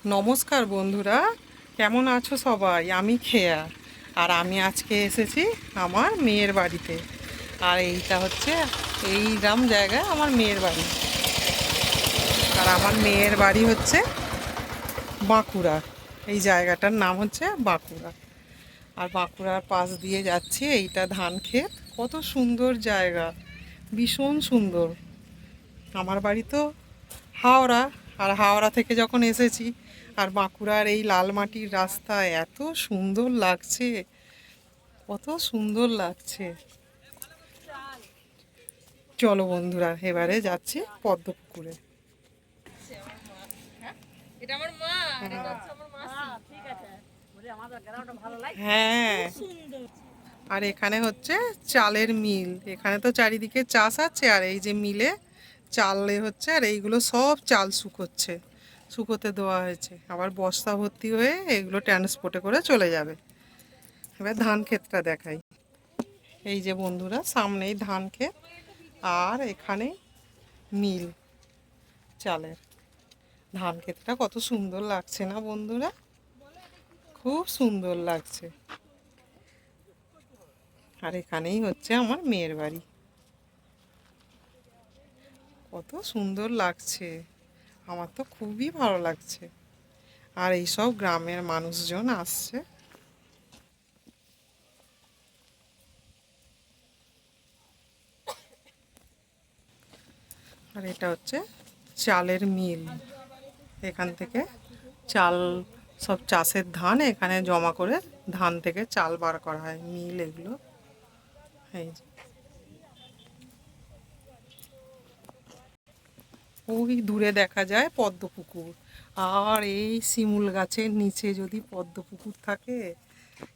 নমস্কার বন্ধুরা, কেমন আছো সবাই? আমি খেয়া। আর আমি আজকে এসেছি আমার মেয়ের বাড়িতে। আর এইটা হচ্ছে এই গ্রাম জায়গায় আমার মেয়ের বাড়ি। আর আমার মেয়ের বাড়ি হচ্ছে বাঁকুড়া। এই জায়গাটার নাম হচ্ছে বাঁকুড়া। আর বাঁকুড়ার পাশ দিয়ে যাচ্ছি, এইটা ধান ক্ষেত। কত সুন্দর জায়গা, ভীষণ সুন্দর। আমার বাড়ি তো হাওড়া। আর হাওড়া থেকে যখন এসেছি, আর বাঁকুড়ার এই লাল মাটির রাস্তা এত সুন্দর লাগছে, কত সুন্দর লাগছে। চলো বন্ধুরা, এবারে যাচ্ছি পদ্মপুকুরে। হ্যাঁ, আর এখানে হচ্ছে চালের মিল। এখানে তো চারিদিকে চাষ আছে, আর এই যে মিলে চালে হচ্ছে, আর এইগুলো সব চাল শুকোচ্ছে, শুকোতে দেওয়া হয়েছে। আবার বস্তা ভর্তি হয়ে এগুলো ট্রান্সপোর্টে করে চলে যাবে। এবার ধান ক্ষেতটা দেখাই। এই যে বন্ধুরা, সামনেই ধান ক্ষেত, আর এখানে মিল চালের। ধান ক্ষেতটা কত সুন্দর লাগছে না বন্ধুরা? খুব সুন্দর লাগছে। আর এখানেই হচ্ছে আমার মেয়ের বাড়ি। কত সুন্দর লাগছে, আমার তো খুবই ভালো লাগছে। আর এইসব গ্রামের মানুষজন আসছে। আর এটা হচ্ছে চালের মিল। এখান থেকে চাল, সব চাষের ধান এখানে জমা করে ধান থেকে চাল বার করা হয়, মিল এগুলো। এই যে ওই দূরে দেখা যায় পদ্মপুকুর। আর এই শিমুল গাছের নিচে যদি পদ্মপুকুর থাকে,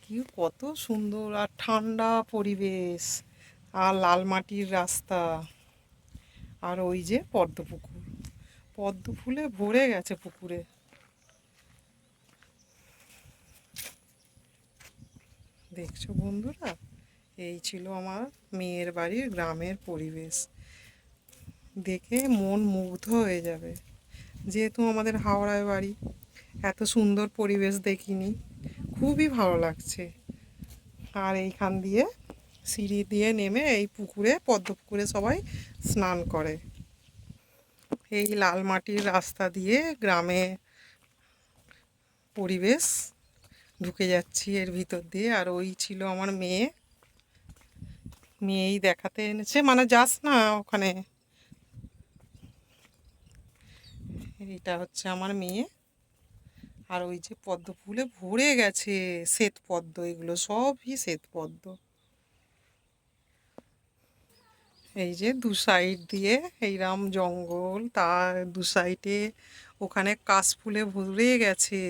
কি কত সুন্দর আর ঠান্ডা পরিবেশ, আর লাল মাটির রাস্তা। আর ওই যে পদ্মপুকুর, পদ্ম ফুলে ভরে গেছে পুকুরে। দেখছো বন্ধুরা, এই ছিল আমার মেয়ের বাড়ির গ্রামের পরিবেশ। দেখে মন মুগ্ধ হয়ে যাবে। যেহেতু আমাদের হাওড়ায় বাড়ি, এত সুন্দর পরিবেশ দেখিনি, খুবই ভালো লাগছে। আর এইখান দিয়ে সিঁড়ি দিয়ে নেমে এই পুকুরে, পদ্ম পুকুরে সবাই স্নান করে। এই লাল মাটির রাস্তা দিয়ে গ্রামে পরিবেশ, ঢুকে যাচ্ছি এর ভিতর দিয়ে। আর ওই ছিল আমার মেয়ে, মেয়েই দেখাতে এনেছে, মানে যাস না ওখানে। এইটা হচ্ছে আমার মেয়ে। আর ওই যে পদ্ম ফুলে ভরে গেছে, শ্বেত পদ্ম, এগুলো সবই শ্বেত পদ্ম। এই যে দু সাইড দিয়ে এইরাম জঙ্গল, তার দু সাইডে ওখানে কাশফুলে ভরে গেছে।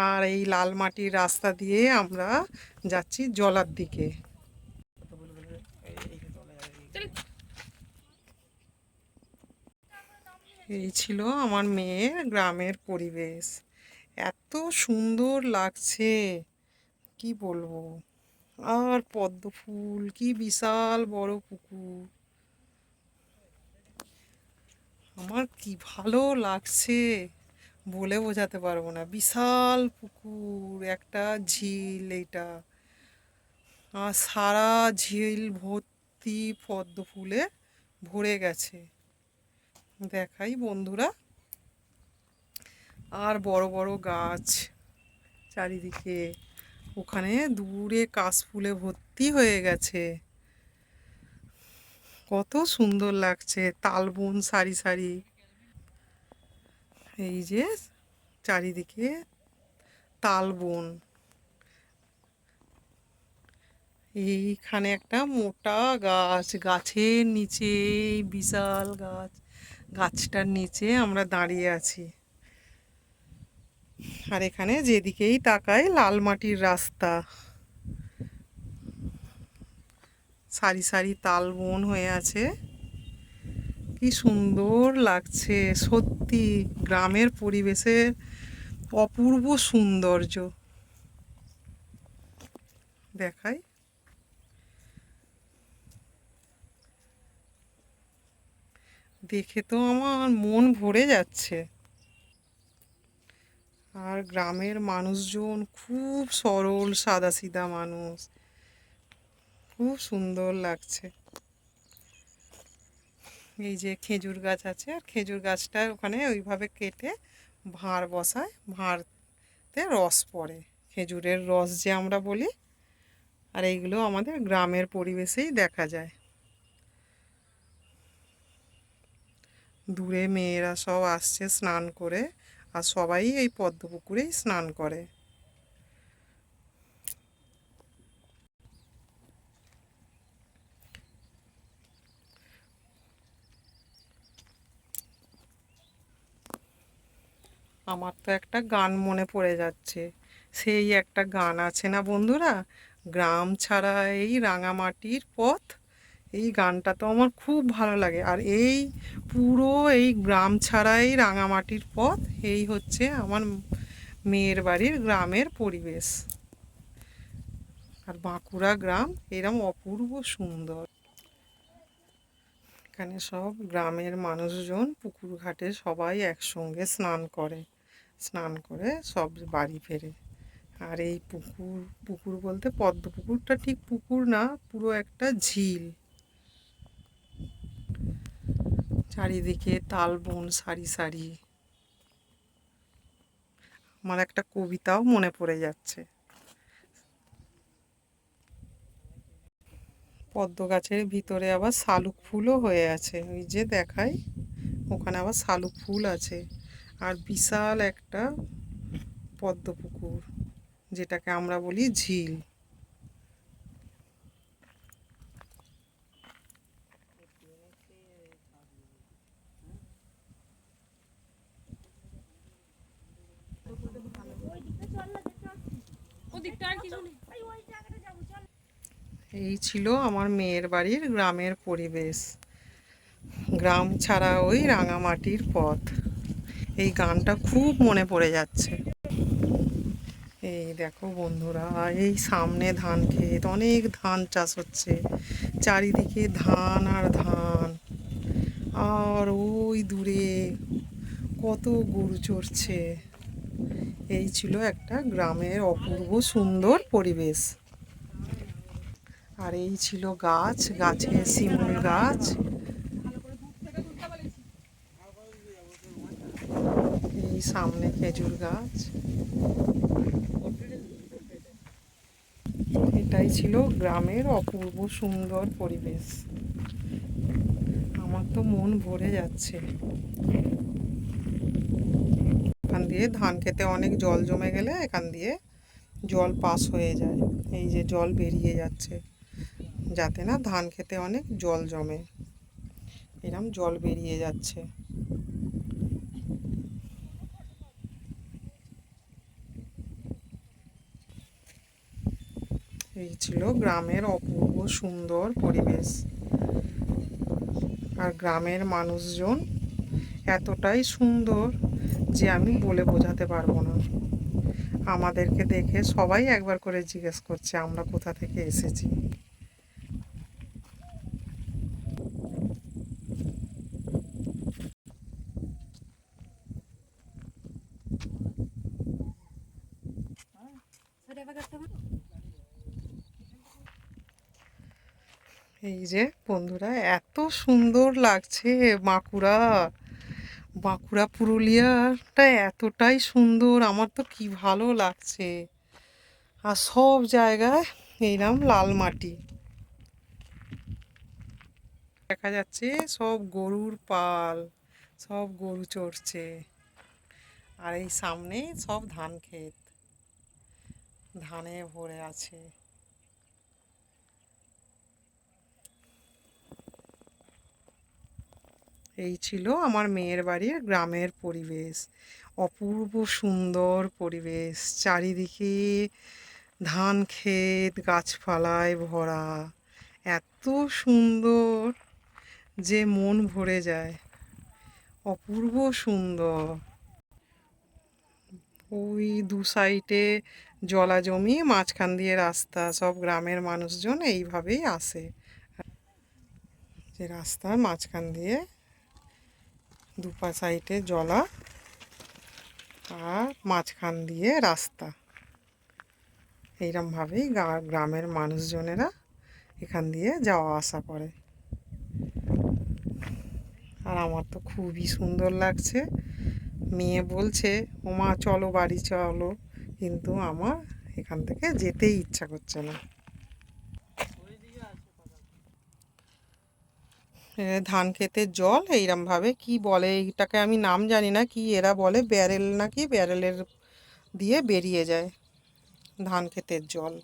আর এই লাল মাটির রাস্তা দিয়ে আমরা যাচ্ছি জলার দিকে। এই ছিল আমার মেয়ের গ্রামের পরিবেশ। এত সুন্দর লাগছে, কি বলবো। আর পদ্ম ফুল, কি বিশাল বড় পুকুর, আমার কি ভালো লাগছে, বলে বোঝাতে পারবো না। বিশাল পুকুর, একটা ঝিল এইটা। আর সারা ঝিল ভর্তি পদ্ম ফুলে ভরে গেছে। দেখাই বন্ধুরা, আর বড় বড় গাছ চারিদিকে। ওখানে দূরে কাশফুলে ভর্তি হয়ে গেছে, কত সুন্দর লাগছে। তালবন সারি সারি, এই যে চারিদিকে তালবন। এইখানে একটা মোটা গাছ, গাছের নিচে এই বিশাল গাছ, গাছটার নিচে আমরা দাঁড়িয়ে আছি। আর এখানে যেদিকেই তাকাই লাল মাটির রাস্তা, সারি সারি তালবন হয়ে আছে। কি সুন্দর লাগছে সত্যি, গ্রামের পরিবেশের অপূর্ব সৌন্দর্য। দেখাই, দেখে তো আমার মন ভরে যাচ্ছে। আর গ্রামের মানুষজন খুব সরল সাদাসিধা মানুষ, খুব সুন্দর লাগছে। এই যে খেজুর গাছ আছে, আর খেজুর গাছটা ওখানে ওইভাবে কেটে ভাঁড় বসায়, ভাঁড়তে রস পড়ে, খেজুরের রস যে আমরা বলি। আর এইগুলো আমাদের গ্রামের পরিবেশেই দেখা যায়। দূরে মেয়েরা সব আসছে স্নান করে, আর সবাই এই পদ্ম পুকুরেই স্নান করে। আমার তো একটা গান মনে পড়ে যাচ্ছে। সেই একটা গান আছে না বন্ধুরা, গ্রাম ছাড়া এই রাঙামাটির পথ। এই গানটা তো আমার খুব ভালো লাগে। আর এই পুরো এই গ্রাম ছাড়া এই রাঙামাটির পথ, এই হচ্ছে আমার মেয়ের বাড়ির গ্রামের পরিবেশ। আর বাঁকুড়া গ্রাম এরম অপূর্ব সুন্দর। এখানে সব গ্রামের মানুষজন পুকুর ঘাটে সবাই একসঙ্গে স্নান করে, স্নান করে সব বাড়ি ফেরে। আর এই পুকুর, পুকুর বলতে পদ্ম পুকুরটা ঠিক পুকুর না, পুরো একটা ঝিল। চারিদিকে তাল বন সারি সারি। আমার একটা কবিতাও মনে পড়ে যাচ্ছে। পদ্ম গাছের ভিতরে আবার শালুক ফুলও হয়ে আছে, ওই যে দেখাই, ওখানে আবার শালুক ফুল আছে। আর বিশাল একটা পদ্ম পুকুর, যেটাকে আমরা বলি ঝিল। এই ছিল আমার মেয়ের বাড়ির গ্রামের পরিবেশ। গ্রাম ছাড়া ওই রাঙামাটির পথ, এই গানটা খুব মনে পড়ে যাচ্ছে। এই দেখো বন্ধুরা, এই সামনে ধান ক্ষেত, অনেক ধান চাষ হচ্ছে, চারিদিকে ধান আর ধান। আর ওই দূরে কত গরু চড়ছে। এই ছিল একটা গ্রামের অপূর্ব সুন্দর পরিবেশ। আর এই ছিল গাছ, গাছে শিমুল গাছ, এই সামনে খেজুর গাছ। এটাই ছিল গ্রামের অপূর্ব সুন্দর পরিবেশ। আমার তো মন ভরে যাচ্ছে। এখান দিয়ে ধান খেতে অনেক জল জমে গেলে এখান দিয়ে জল পাস হয়ে যায়, এই যে জল বেরিয়ে যাচ্ছে, যাতে না ধান খেতে অনেক জল জমে, এরম জল বেরিয়ে যাচ্ছে। এই ছিল গ্রামের অপূর্ব সুন্দর পরিবেশ। আর গ্রামের মানুষজন এতটাই সুন্দর যে আমি বলে বোঝাতে পারবো না। আমাদেরকে দেখে সবাই একবার করে জিজ্ঞেস করছে আমরা কোথা থেকে এসেছি। এই যে বন্ধুরা, এত সুন্দর লাগছে বাঁকুড়া। বাঁকুড়া পুরুলিয়াটা এতটাই সুন্দর, আমার তো কি ভালো লাগছে। আর সব জায়গায় এইরকম লাল মাটি দেখা যাচ্ছে, সব গরুর পাল, সব গরু চড়ছে। আর এই সামনে সব ধান ক্ষেত, ধানে ভরে আছে। এই ছিল আমার মেয়ের বাড়ির গ্রামের পরিবেশ, অপূর্ব সুন্দর পরিবেশ। চারিদিকে ধান ক্ষেত, গাছপালায় ভরা, এত সুন্দর যে মন ভরে যায়, অপূর্ব সুন্দর। ওই দু সাইডে জলা জমি, মাঝখান দিয়ে রাস্তা, সব গ্রামের মানুষজন এইভাবেই আসে। যে রাস্তার মাঝখান দিয়ে দুপা সাইডে জলা, আর মাঝখান দিয়ে রাস্তা। এইরকমভাবেই গ্রামের মানুষজনেরা এখান দিয়ে যাওয়া আসা করে। আর আমার তো খুবই সুন্দর লাগছে। মেয়ে বলছে ওমা চলো বাড়ি চলো, কিন্তু আমার এখান থেকে যেতেই ইচ্ছা করছে না। ধান ক্ষেতের জল এইরকমভাবে কি বলে, এইটাকে আমি নাম জানি না, কি এরা বলে ব্যারেল নাকি, ব্যারেলের দিয়ে বেরিয়ে যায় ধান ক্ষেতের জল।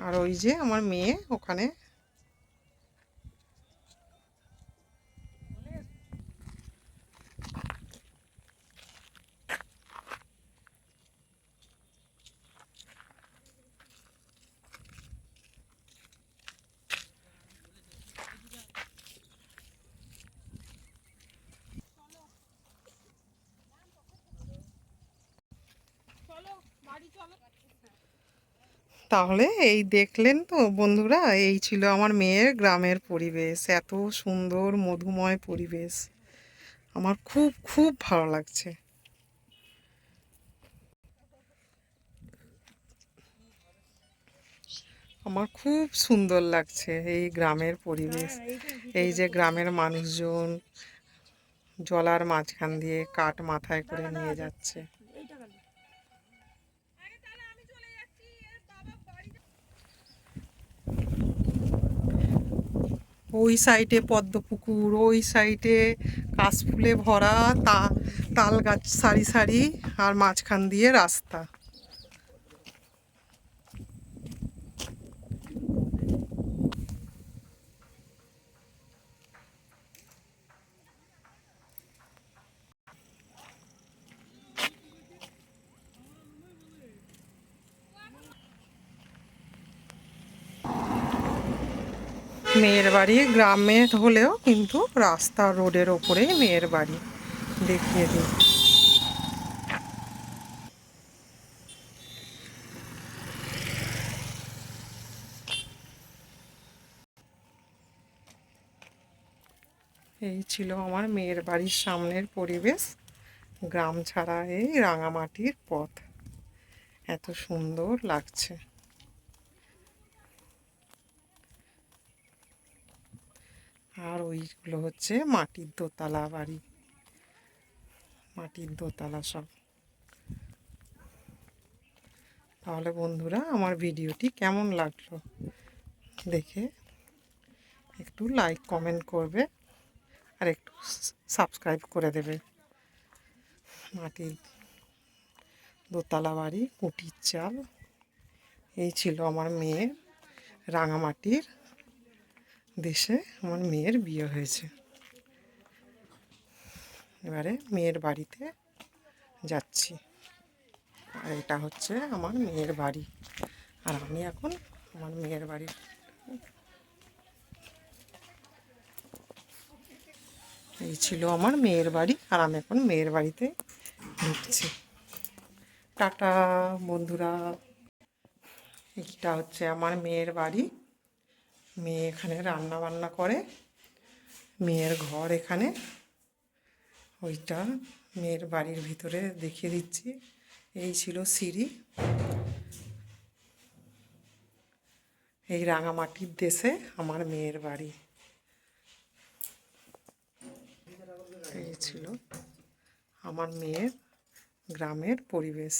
আর ওই যে আমার মেয়ে ওখানে। তাহলে এই দেখলেন তো বন্ধুরা, এই ছিল আমার মেয়ের গ্রামের পরিবেশ। এত সুন্দর মধুময় পরিবেশ, আমার খুব খুব ভালো লাগছে। আমার খুব সুন্দর লাগছে এই গ্রামের পরিবেশ। এই যে গ্রামের মানুষজন জলার মাঝখান দিয়ে কাঠ মাথায় করে নিয়ে যাচ্ছে। ওই সাইডে পদ্ম পুকুর, ওই সাইডে কাশফুলে ভরা তাল গাছ সারি সারি, আর মাঝখান দিয়ে রাস্তা। মেয়ের বাড়ি গ্রামে হলেও কিন্তু রাস্তা রোডের ওপরেই মেয়ের বাড়ি। দেখিয়ে দিই। এই ছিল আমার মেয়ের বাড়ির সামনের পরিবেশ। গ্রাম ছাড়া এই রাঙামাটির পথ, এত সুন্দর লাগছে। আর ওইগুলো হচ্ছে মাটির দোতলা বাড়ি, মাটির দোতলা সব। তাহলে বন্ধুরা আমার ভিডিওটি কেমন লাগলো দেখে একটু লাইক কমেন্ট করবে, আর একটু সাবস্ক্রাইব করে দেবে। মাটির দোতলা বাড়ি, কুটির চাল। এই ছিল আমার মেয়ের রাঙামাটির দেশে আমার মেয়ের বিয়ে হয়েছে। এবারে মেয়ের বাড়িতে যাচ্ছি। আর এটা হচ্ছে আমার মেয়ের বাড়ি, আর আমি এখন আমার মেয়ের বাড়ির এই ছিল আমার মেয়ের বাড়ি, আর আমি এখন মেয়ের বাড়িতে ঢুকছি। টাটা বন্ধুরা। এইটা হচ্ছে আমার মেয়ের বাড়ি। মেয়ে এখানে রান্না বান্না করে, মেয়ের ঘর এখানে। ওইটা মেয়ের বাড়ির ভিতরে দেখিয়ে দিচ্ছি। এই ছিল সিঁড়ি। এই রাঙামাটির দেশে আমার মেয়ের বাড়ি। এই ছিল আমার মেয়ের গ্রামের পরিবেশ।